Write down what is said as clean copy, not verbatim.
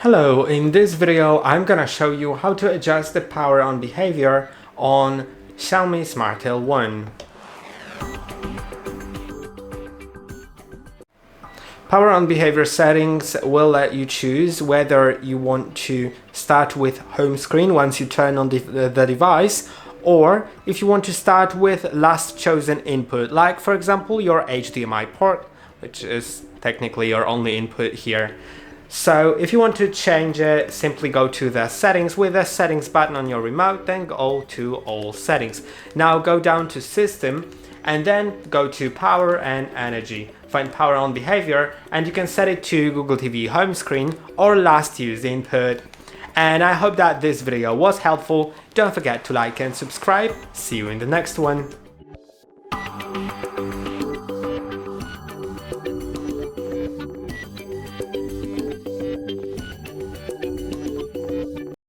Hello, in this video I'm gonna show you how to adjust the power on behavior on XIAOMI Smart L1. Power on behavior settings will let you choose whether you want to start with home screen once you turn on the device, or if you want to start with last chosen input, like for example your HDMI port, which is technically your only input here. So if you want to change it, simply go to the settings with the settings button on your remote, then go to all settings. Now go down to system and then go to power and energy. Find power on behavior and you can set it to Google TV home screen or last used input. And I hope that this video was helpful. Don't forget to like and subscribe. See you in the next one.